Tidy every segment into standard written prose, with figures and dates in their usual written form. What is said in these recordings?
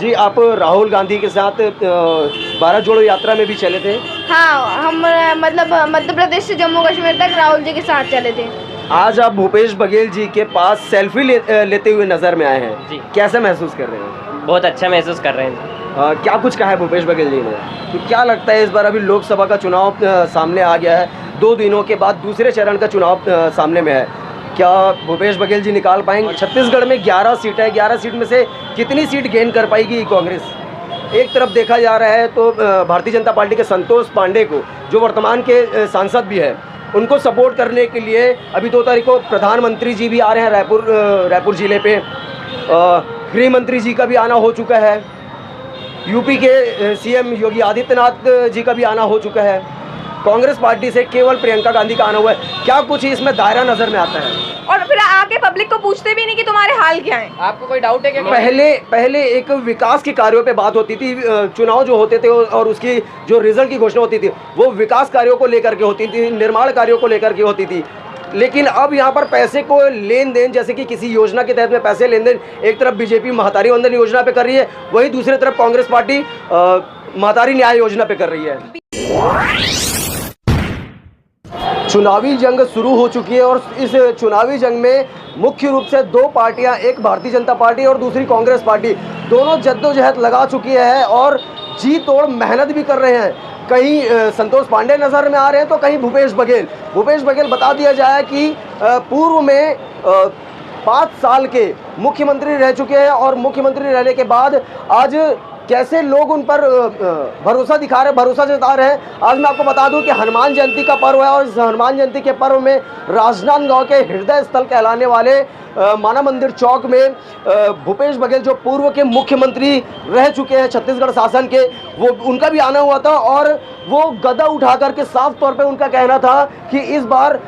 जी, आप राहुल गांधी के साथ भारत जोड़ो यात्रा में भी चले थे। हाँ, हम मतलब मध्य प्रदेश से जम्मू कश्मीर तक राहुल जी के साथ चले थे। आज आप भूपेश बघेल जी के पास सेल्फी लेते हुए नज़र में आए हैं। जी। कैसे महसूस कर रहे हैं? बहुत अच्छा महसूस कर रहे हैं। क्या कुछ कहा है भूपेश बघेल जी ने? तो क्या लगता है इस बार अभी लोकसभा का चुनाव सामने आ गया है, 2 दिनों के बाद दूसरे चरण का चुनाव सामने में है, क्या भूपेश बघेल जी निकाल पाएंगे? छत्तीसगढ़ में 11 सीट है, 11 सीट में से कितनी सीट गेन कर पाएगी कांग्रेस? एक तरफ देखा जा रहा है तो भारतीय जनता पार्टी के संतोष पांडे को, जो वर्तमान के सांसद भी है, उनको सपोर्ट करने के लिए अभी 2 तारीख को प्रधानमंत्री जी भी आ रहे हैं रायपुर ज़िले पे। गृह मंत्री जी का भी आना हो चुका है, यूपी के सीएम योगी आदित्यनाथ जी का भी आना हो चुका है, कांग्रेस पार्टी से केवल प्रियंका गांधी का आना हुआ है। क्या कुछ इसमें दायरा नज़र में आता है? और फिर आके पब्लिक को पूछते भी नहीं कि तुम्हारे हाल क्या हैं। आपको कोई डाउट है क्या? पहले एक विकास के कार्यों पे बात होती थी, चुनाव जो होते थे और उसकी जो रिजल्ट की घोषणा होती थी वो विकास कार्यों को लेकर के होती थी, निर्माण कार्यों को लेकर के होती थी। लेकिन अब यहाँ पर पैसे को लेन देन, जैसे कि किसी योजना के तहत में पैसे लेन देन, एक तरफ बीजेपी महतारी वंदन योजना पे कर रही है, वहीं दूसरी तरफ कांग्रेस पार्टी महतारी न्याय योजना पे कर रही है। चुनावी जंग शुरू हो चुकी है और इस चुनावी जंग में मुख्य रूप से 2 पार्टियां, एक भारतीय जनता पार्टी और दूसरी कांग्रेस पार्टी, दोनों जद्दोजहद लगा चुकी है और जी तोड़ मेहनत भी कर रहे हैं। कहीं संतोष पांडे नज़र में आ रहे हैं तो कहीं भूपेश बघेल बता दिया जाए कि पूर्व में 5 साल के मुख्यमंत्री रह चुके हैं और मुख्यमंत्री रहने के बाद आज कैसे लोग उन पर भरोसा दिखा रहे हैं, भरोसा जता रहे हैं। आज मैं आपको बता दूं कि हनुमान जयंती का पर्व है और इस हनुमान जयंती के पर्व में राजनांदगांव के हृदय स्थल कहलाने वाले माना मंदिर चौक में भूपेश बघेल, जो पूर्व के मुख्यमंत्री रह चुके हैं छत्तीसगढ़ शासन के, वो उनका भी आना हुआ था और वो गदा उठा करके साफ तौर पे उनका कहना था कि इस बार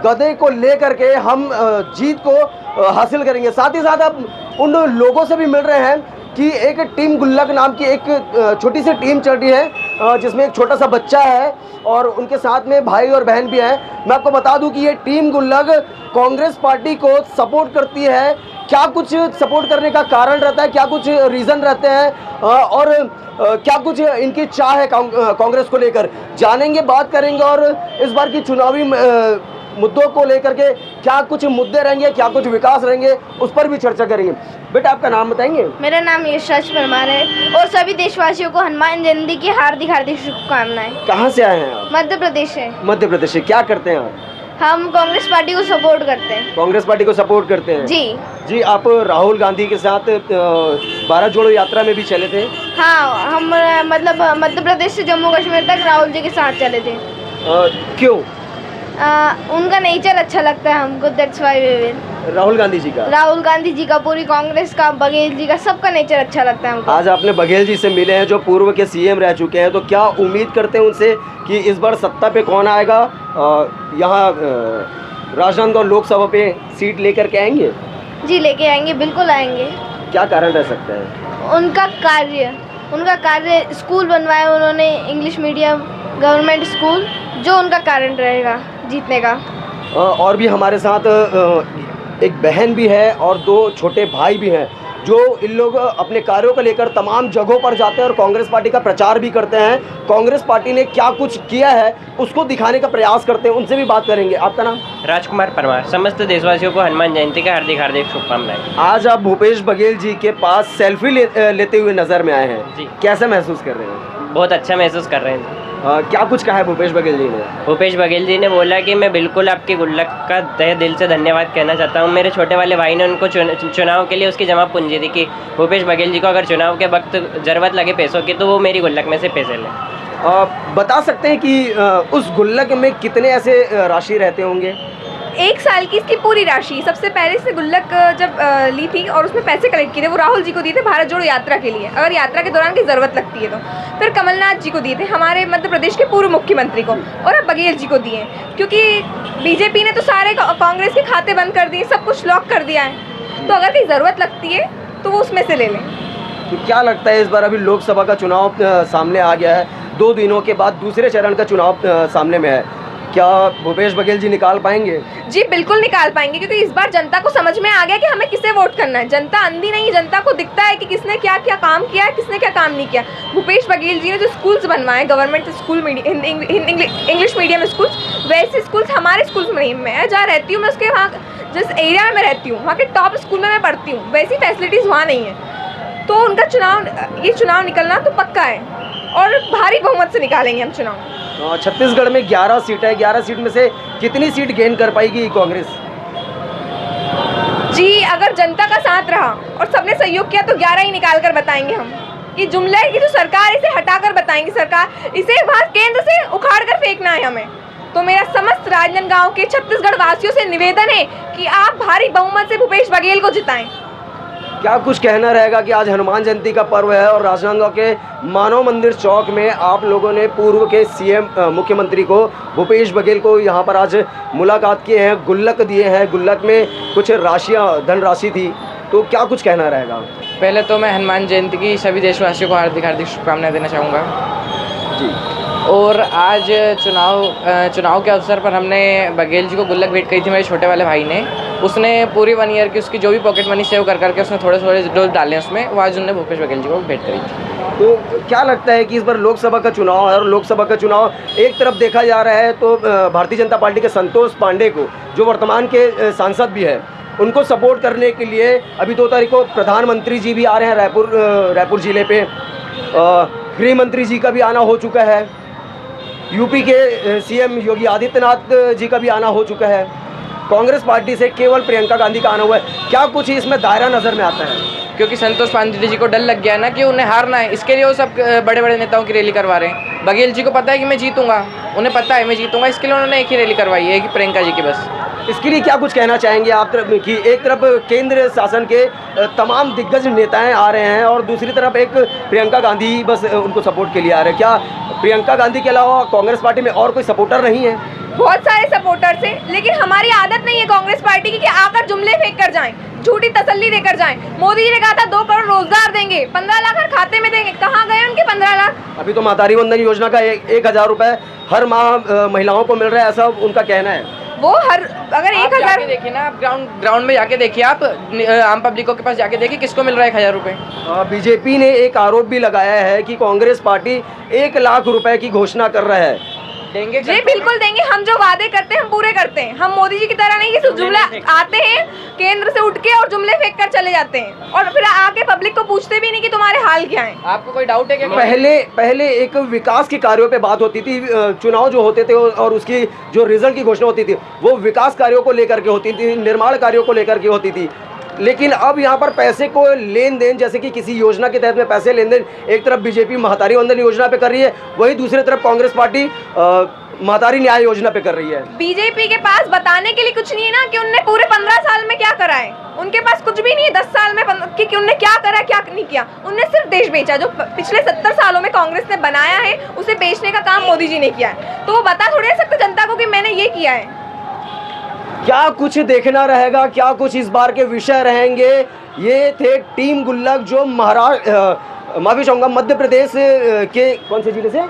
गदे को लेकर के हम जीत को हासिल करेंगे। साथ ही साथ अब उन लोगों से भी मिल रहे हैं कि एक टीम गुल्लक नाम की एक छोटी सी टीम चल रही है जिसमें एक छोटा सा बच्चा है और उनके साथ में भाई और बहन भी हैं। मैं आपको बता दूं कि ये टीम गुल्लक कांग्रेस पार्टी को सपोर्ट करती है। क्या कुछ सपोर्ट करने का कारण रहता है, क्या कुछ रीज़न रहते हैं और क्या कुछ इनकी चाह है कांग्रेस को लेकर, जानेंगे, बात करेंगे और इस बार की चुनावी मुद्दों को लेकर के क्या कुछ मुद्दे रहेंगे, क्या कुछ विकास रहेंगे, उस पर भी चर्चा करेंगे। बेटा, आपका नाम बताएंगे? मेरा नाम यशराज परमार है और सभी देशवासियों को हनुमान जयंती की हार्दिक हार्दिक शुभकामनाएं। कहाँ से आए हैं आप? मध्य प्रदेश से। मध्य प्रदेश से। क्या करते हैं आप? हम कांग्रेस पार्टी को सपोर्ट करते हैं। कांग्रेस पार्टी को सपोर्ट करते हैं जी, आप राहुल गांधी के साथ भारत जोड़ो यात्रा में भी चले थे। हाँ, हम मतलब मध्य प्रदेश से जम्मू कश्मीर तक राहुल जी के साथ चले थे। क्यों? उनका नेचर अच्छा लगता है हमको, that's why we will. Rahul Gandhi ji का, पूरी कांग्रेस का, बघेल जी का, सबका नेचर अच्छा लगता है हमको। आज आपने बघेल जी से मिले हैं जो पूर्व के सीएम रह चुके हैं, तो क्या उम्मीद करते हैं उनसे कि इस बार सत्ता पे कौन आएगा, यहाँ राजनांदगांव लोकसभा पे सीट लेकर के आएंगे? जी, लेके आएंगे, बिल्कुल आएंगे। क्या कारण रह सकता है? उनका कार्य स्कूल बनवाया उन्होंने, इंग्लिश मीडियम गवर्नमेंट स्कूल, जो उनका कारण रहेगा जीतने का। और भी हमारे साथ एक बहन भी है और 2 छोटे भाई भी हैं, जो इन लोग अपने कार्यों को लेकर तमाम जगहों पर जाते हैं और कांग्रेस पार्टी का प्रचार भी करते हैं। कांग्रेस पार्टी ने क्या कुछ किया है उसको दिखाने का प्रयास करते हैं, उनसे भी बात करेंगे। आपका नाम? राजकुमार परमार। समस्त देशवासियों को हनुमान जयंती का हार्दिक हार्दिक शुभकामनाएं। आज आप भूपेश बघेल जी के पास सेल्फी लेते हुए नज़र में आए हैं जी। कैसे महसूस कर रहे हैं? बहुत अच्छा महसूस कर रहे हैं। क्या कुछ कहा है भूपेश बघेल जी ने? भूपेश बघेल जी ने बोला कि मैं बिल्कुल आपके गुल्लक का तहे दिल से धन्यवाद कहना चाहता हूँ। मेरे छोटे वाले भाई ने उनको चुनाव के लिए उसकी जमा पूंजी दी कि भूपेश बघेल जी को अगर चुनाव के वक्त ज़रूरत लगे पैसों की तो वो मेरी गुल्लक में से पैसे लें। बता सकते हैं कि उस गुल्लक में कितने ऐसे राशि रहते होंगे? 1 साल की इसकी पूरी राशि सबसे पहले से गुल्लक जब ली थी और उसमें पैसे कलेक्ट किए थे, वो राहुल जी को दिए थे भारत जोड़ो यात्रा के लिए, अगर यात्रा के दौरान की ज़रूरत लगती है तो। फिर कमलनाथ जी को दिए थे, हमारे मध्य प्रदेश के पूर्व मुख्यमंत्री को, और अब बघेल जी को दिए, क्योंकि बीजेपी ने तो सारे कांग्रेस के खाते बंद कर दिए, सब कुछ लॉक कर दिया है, तो अगर कहीं ज़रूरत लगती है तो वो उसमें से ले लें। तो क्या लगता है इस बार अभी लोकसभा का चुनाव सामने आ गया है, 2 दिनों के बाद दूसरे चरण का चुनाव सामने में है, क्या भूपेश बघेल जी निकाल पाएंगे? जी, बिल्कुल निकाल पाएंगे, क्योंकि इस बार जनता को समझ में आ गया कि हमें किसे वोट करना है। जनता अंधी नहीं, जनता को दिखता है कि किसने क्या क्या काम किया है, किसने क्या काम नहीं किया। भूपेश बघेल जी ने जो स्कूल्स बनवाए, government school English medium schools, वैसे स्कूल्स हमारे स्कूल्स में नहीं। मैं जहाँ रहती हूँ, मैं उसके वहाँ जिस एरिया में मैं रहती हूँ वहाँ के टॉप स्कूल में मैं पढ़ती हूँ, वैसी फैसिलिटीज़ वहाँ नहीं है। तो उनका ये चुनाव निकलना तो पक्का है और भारी बहुमत से निकालेंगे हम चुनाव। छत्तीसगढ़ में 11 सीट है, 11 सीट में से कितनी सीट गेन कर पाएगी कांग्रेस? जी, अगर जनता का साथ रहा और सबने सहयोग किया तो 11 ही निकाल कर बताएंगे हम। ये जुमला की जो सरकार, इसे हटाकर बताएंगे सरकार, इसे वहाँ केंद्र से उखाड़ कर फेंकना है हमें। तो मेरा समस्त राजनांदगांव के छत्तीसगढ़ वासियों से निवेदन है कि आप भारी बहुमत से भूपेश बघेल को जिताएं। क्या कुछ कहना रहेगा कि आज हनुमान जयंती का पर्व है और राजनांदगांव के मानव मंदिर चौक में आप लोगों ने पूर्व के सीएम मुख्यमंत्री को भूपेश बघेल को यहाँ पर आज मुलाकात किए हैं, गुल्लक दिए हैं, गुल्लक में कुछ धनराशि थी, तो क्या कुछ कहना रहेगा? पहले तो मैं हनुमान जयंती की सभी देशवासियों को हार्दिक हार्दिक शुभकामनाएं देना चाहूँगा जी। और आज चुनाव के अवसर पर हमने बघेल जी को गुल्लक भेंट करी थी मेरे छोटे वाले भाई ने। उसने पूरी 1 ईयर की उसकी जो भी पॉकेट मनी सेव कर करके उसने थोड़े थोड़े डोज डाले उसमें, वो आज उन्होंने भूपेश बघेल जी को भेंट करी थी। तो क्या लगता है कि इस बार लोकसभा का चुनाव है और लोकसभा का चुनाव एक तरफ देखा जा रहा है तो भारतीय जनता पार्टी के संतोष पांडे को, जो वर्तमान के सांसद भी है, उनको सपोर्ट करने के लिए अभी 2 तारीख को प्रधानमंत्री जी भी आ रहे हैं रायपुर ज़िले पे, गृह मंत्री जी का भी आना हो चुका है, यूपी के सीएम योगी आदित्यनाथ जी का भी आना हो चुका है, कांग्रेस पार्टी से केवल प्रियंका गांधी का आना हुआ है। क्या कुछ इसमें दायरा नज़र में आता है? क्योंकि संतोष पांडे जी को डर लग गया है ना कि उन्हें हारना है, इसके लिए वो सब बड़े बड़े नेताओं की रैली करवा रहे हैं। बघेल जी को पता है कि मैं जीतूंगा, उन्हें पता है मैं जीतूंगा, इसके लिए उन्होंने एक ही रैली करवाई है कि प्रियंका जी की बस। इसके लिए क्या कुछ कहना चाहेंगे आप कि एक तरफ केंद्र शासन के तमाम दिग्गज नेताएं आ रहे हैं और दूसरी तरफ एक प्रियंका गांधी बस उनको सपोर्ट के लिए आ रहे हैं, क्या प्रियंका गांधी के अलावा कांग्रेस पार्टी में और कोई सपोर्टर नहीं है? बहुत सारे सपोर्टर्स हैं, लेकिन हमारी आदत नहीं है कांग्रेस पार्टी की कि आकर जुमले फेंक कर जाएं, झूठी तसल्ली देकर जाएं। मोदी जी ने कहा था 2 करोड़ रोजगार देंगे, 15 लाख हर खाते में देंगे, कहाँ गए उनके 15 लाख? अभी तो मातारी वंदन योजना का 1,000 रुपए हर माह महिलाओं को मिल रहा है, ऐसा उनका कहना है। वो अगर 1,000 देखिए ना, आप ग्राउंड में जाके देखिए, आप आम पब्लिकों के पास जाके देखिए किसको मिल रहा है 1,000 रुपये। बीजेपी ने एक आरोप भी लगाया है कि कांग्रेस पार्टी 1 लाख रुपए की घोषणा कर रहा है। देंगे जी बिल्कुल देंगे, हम जो वादे करते हैं हम पूरे करते हैं। हम मोदी जी की तरह नहीं कि सिर्फ जुमले आते हैं केंद्र से उठ के और जुमले फेंक कर चले जाते हैं और फिर आके पब्लिक को पूछते भी नहीं कि तुम्हारे हाल क्या है। आपको कोई डाउट है क्या? पहले एक विकास के कार्यों पे बात होती थी, चुनाव जो होते थे और उसकी जो रिजल्ट की घोषणा होती थी वो विकास कार्यों को लेकर के होती थी, निर्माण कार्यों को लेकर के होती थी। लेकिन अब यहाँ पर पैसे को लेन देन, जैसे कि किसी योजना के तहत में पैसे लेन देन, एक तरफ बीजेपी महातारी वंदन योजना पे कर रही है, वही दूसरी तरफ कांग्रेस पार्टी महातारी न्याय योजना पे कर रही है। बीजेपी के पास बताने के लिए कुछ नहीं है ना कि उनने पूरे 15 साल में क्या करा है। उनके पास कुछ भी नहीं है 10 साल में कि उनने क्या करा क्या नहीं किया। उनने सिर्फ देश बेचा, जो पिछले 70 सालों में कांग्रेस ने बनाया है उसे बेचने का काम मोदी जी ने किया है। तो वो बता थोड़ी सकते जनता को कि मैंने ये किया है। क्या कुछ देखना रहेगा, क्या कुछ इस बार के विषय रहेंगे। ये थे टीम गुल्लक जो माफी चाहूँगा मध्य प्रदेश के कौन से जिले से,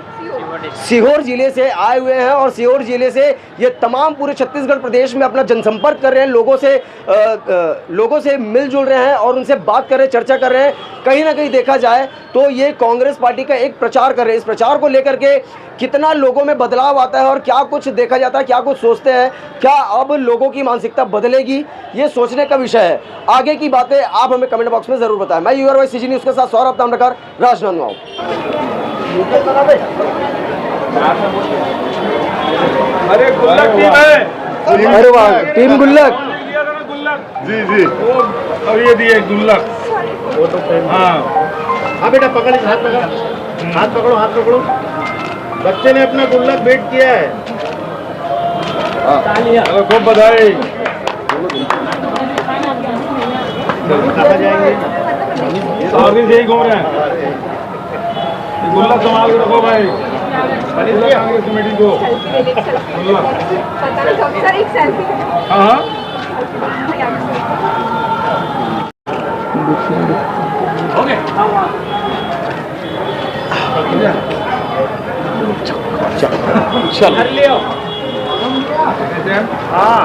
सीहोर जिले से आए हुए हैं और सीहोर जिले से ये तमाम पूरे छत्तीसगढ़ प्रदेश में अपना जनसंपर्क कर रहे हैं, लोगों से मिलजुल रहे हैं और उनसे बात कर रहे हैं, चर्चा कर रहे हैं। कहीं ना कहीं देखा जाए तो ये कांग्रेस पार्टी का एक प्रचार कर रहे हैं। इस प्रचार को लेकर के कितना लोगों में बदलाव आता है और क्या कुछ देखा जाता है, क्या कुछ सोचते हैं, क्या अब लोगों की मानसिकता बदलेगी, ये सोचने का विषय है। आगे की बातें आप हमें कमेंट बॉक्स में जरूर बताएं। मैं यूआर वाई सीजी न्यूज़ के साथ सौरभ ताम्रकार, राजनांदगांव। अरे गुल्लक टीम है, अरे वाह, टीम गुल्लक जी जी, और ये दिए गुल्लक। हाँ बेटा पकड़, हाथ पकड़, हाथ पकड़ो, हाथ पकड़ो। बच्चे ने अपना गुल्लक भेंट किया है। चलो खूब बधाई। कहाँ जाएंगे? सारी से ही घूम रहे हैं। गुल्लक संभाल के रखो भाई, कांग्रेस कमेटी को। हाँ ओके, चलो। हाँ